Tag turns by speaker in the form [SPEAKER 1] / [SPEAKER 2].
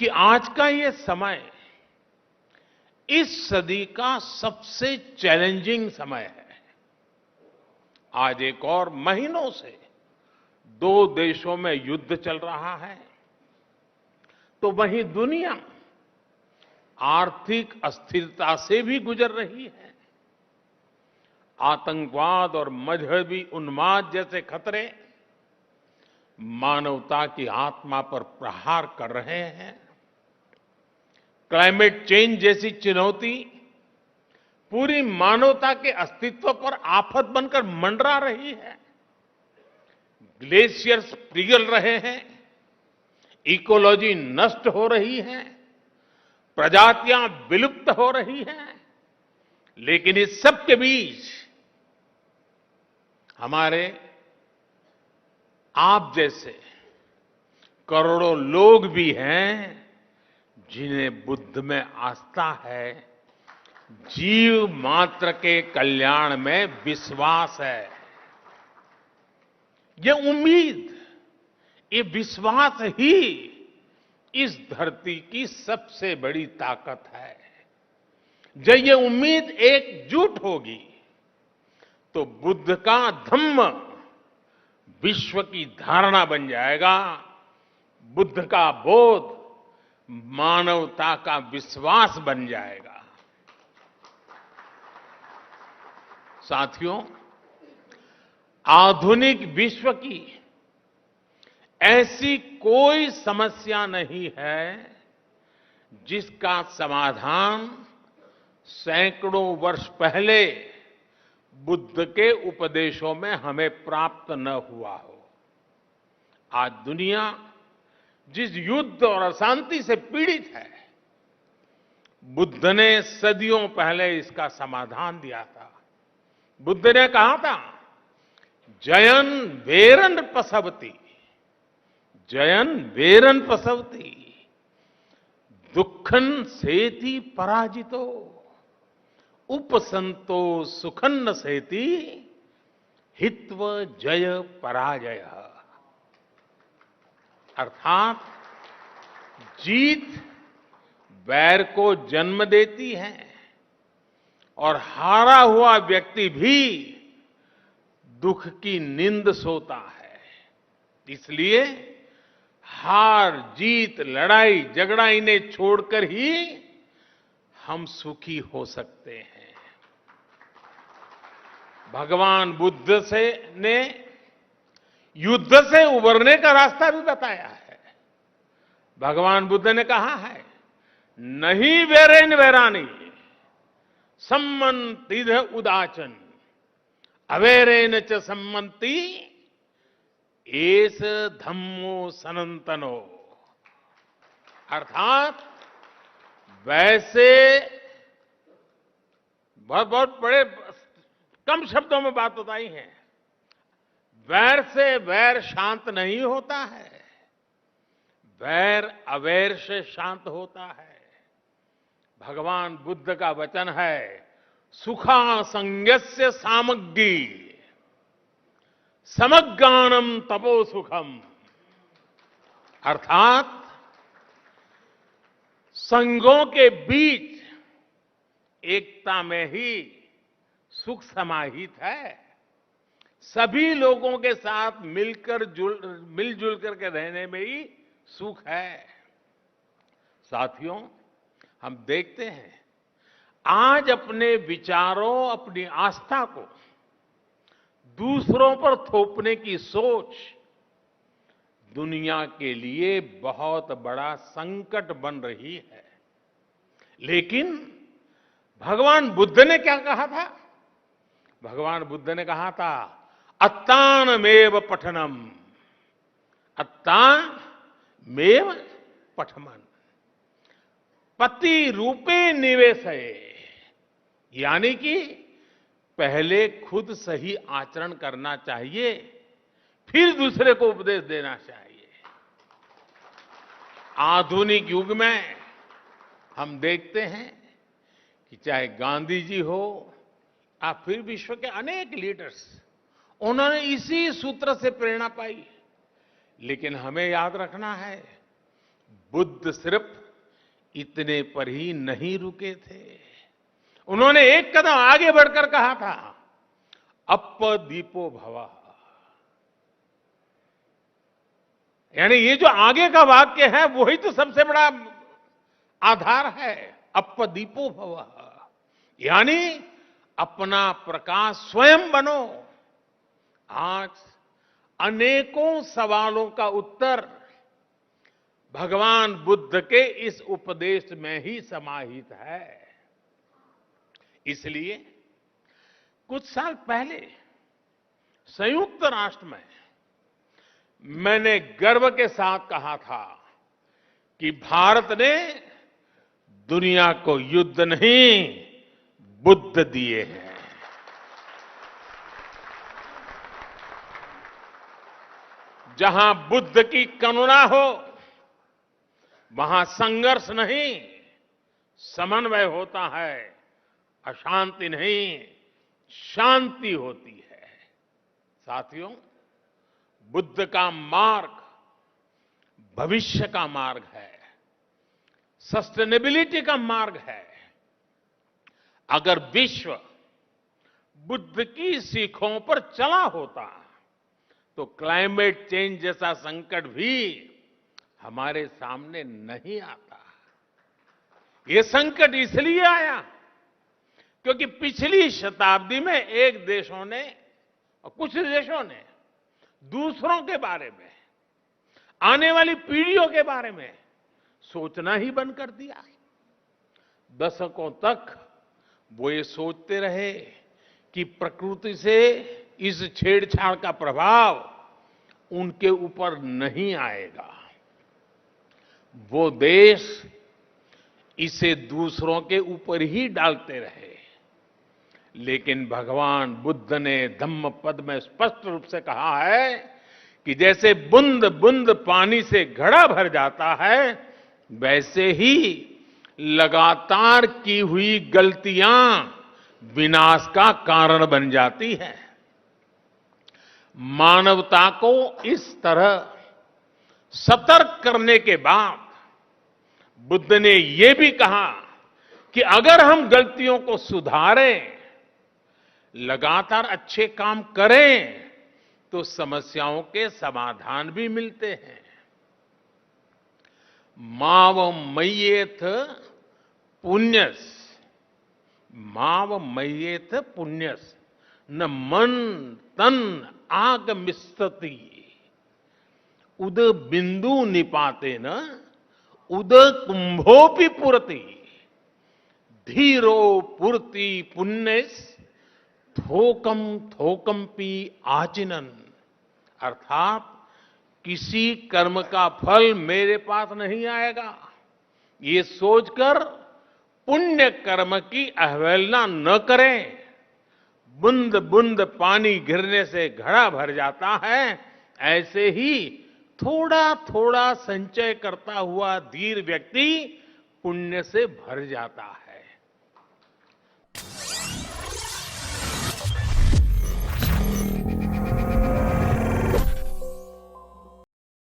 [SPEAKER 1] कि आज का ये समय इस सदी का सबसे चैलेंजिंग समय है। आज एक और महीनों से दो देशों में युद्ध चल रहा है, तो वहीं दुनिया आर्थिक अस्थिरता से भी गुजर रही है। आतंकवाद और मजहबी उन्माद जैसे खतरे मानवता की आत्मा पर प्रहार कर रहे हैं। क्लाइमेट चेंज जैसी चुनौती पूरी मानवता के अस्तित्व पर आफत बनकर मंडरा रही है। ग्लेशियर्स पिघल रहे हैं, इकोलॉजी नष्ट हो रही है, प्रजातियां विलुप्त हो रही हैं। लेकिन इस सब के बीच हमारे आप जैसे करोड़ों लोग भी हैं जिन्हें बुद्ध में आस्था है, जीव मात्र के कल्याण में विश्वास है। ये उम्मीद, ये विश्वास ही इस धरती की सबसे बड़ी ताकत है। जब ये उम्मीद एकजुट होगी तो बुद्ध का धम्म विश्व की धारणा बन जाएगा, बुद्ध का बोध मानवता का विश्वास बन जाएगा। साथियों, आधुनिक विश्व की ऐसी कोई समस्या नहीं है जिसका समाधान सैकड़ों वर्ष पहले बुद्ध के उपदेशों में हमें प्राप्त न हुआ हो। आज दुनिया जिस युद्ध और अशांति से पीड़ित है, बुद्ध ने सदियों पहले इसका समाधान दिया था। बुद्ध ने कहा था, जयन वेरन पसवती, जयन वेरन पसवती, दुखन सेति पराजितो, उपसंतो सुखन्न सेति, हित्व जय पराजय। अर्थात जीत वैर को जन्म देती है और हारा हुआ व्यक्ति भी दुख की नींद सोता है। इसलिए हार जीत लड़ाई झगड़ा इन्हें छोड़कर ही हम सुखी हो सकते हैं। भगवान बुद्ध ने युद्ध से उबरने का रास्ता भी बताया है। भगवान बुद्ध ने कहा है, नहीं वेरेन वेरानी सम्मन्तिध उदाचन अवेरेन च सम्मन्ति एस धम्मो सनातनो। अर्थात वैसे बहुत बड़े कम शब्दों में बात बताई है। वैर से वैर शांत नहीं होता है, वैर अवैर से शांत होता है। भगवान बुद्ध का वचन है, सुखा संज्ञस्य सामग्री समज्ञानम तपो सुखम। अर्थात संघों के बीच एकता में ही सुख समाहित है। सभी लोगों के साथ मिलजुल करके रहने में ही सुख है। साथियों, हम देखते हैं आज अपने विचारों, अपनी आस्था को दूसरों पर थोपने की सोच दुनिया के लिए बहुत बड़ा संकट बन रही है। लेकिन भगवान बुद्ध ने क्या कहा था? भगवान बुद्ध ने कहा था, अत्तानमेव पठनम, अत्तानमेव पठमन, पति रूपे निवेशये। यानी कि पहले खुद सही आचरण करना चाहिए, फिर दूसरे को उपदेश देना चाहिए। आधुनिक युग में हम देखते हैं कि चाहे गांधी जी हो या फिर विश्व के अनेक लीडर्स, उन्होंने इसी सूत्र से प्रेरणा पाई। लेकिन हमें याद रखना है, बुद्ध सिर्फ इतने पर ही नहीं रुके थे। उन्होंने एक कदम आगे बढ़कर कहा था, अप्पदीपो भवः। यानी ये जो आगे का वाक्य है वही तो सबसे बड़ा आधार है, अप्पदीपो भवः। यानी अपना प्रकाश स्वयं बनो। आज अनेकों सवालों का उत्तर भगवान बुद्ध के इस उपदेश में ही समाहित है। इसलिए कुछ साल पहले संयुक्त राष्ट्र में मैंने गर्व के साथ कहा था कि भारत ने दुनिया को युद्ध नहीं, बुद्ध दिए हैं। जहां बुद्ध की करुणा हो वहां संघर्ष नहीं, समन्वय होता है। अशांति नहीं, शांति होती है। साथियों, बुद्ध का मार्ग भविष्य का मार्ग है, सस्टेनेबिलिटी का मार्ग है। अगर विश्व बुद्ध की सीखों पर चला होता तो क्लाइमेट चेंज जैसा संकट भी हमारे सामने नहीं आता। ये संकट इसलिए आया क्योंकि पिछली शताब्दी में एक देशों ने और कुछ देशों ने दूसरों के बारे में, आने वाली पीढ़ियों के बारे में सोचना ही बंद कर दिया। दशकों तक वो ये सोचते रहे कि प्रकृति से इस छेड़छाड़ का प्रभाव उनके ऊपर नहीं आएगा। वो देश इसे दूसरों के ऊपर ही डालते रहे। लेकिन भगवान बुद्ध ने धम्म पद में स्पष्ट रूप से कहा है कि जैसे बूंद बूंद पानी से घड़ा भर जाता है, वैसे ही लगातार की हुई गलतियां विनाश का कारण बन जाती है। मानवता को इस तरह सतर्क करने के बाद बुद्ध ने यह भी कहा कि अगर हम गलतियों को सुधारें, लगातार अच्छे काम करें, तो समस्याओं के समाधान भी मिलते हैं। माव मय्येथ पुण्यस, माव मय्येथ पुण्यस न मन तन आगमिष्यति उद बिंदु निपाते न उद कुंभोपि पुरति धीरो पुरति पुण्यस थोकम थोकमपि आचिनन। अर्थात किसी कर्म का फल मेरे पास नहीं आएगा, ये सोचकर पुण्य कर्म की अवहेलना न करें। बूंद बूंद पानी गिरने से घड़ा भर जाता है, ऐसे ही थोड़ा थोड़ा संचय करता हुआ धीर व्यक्ति पुण्य से भर जाता है।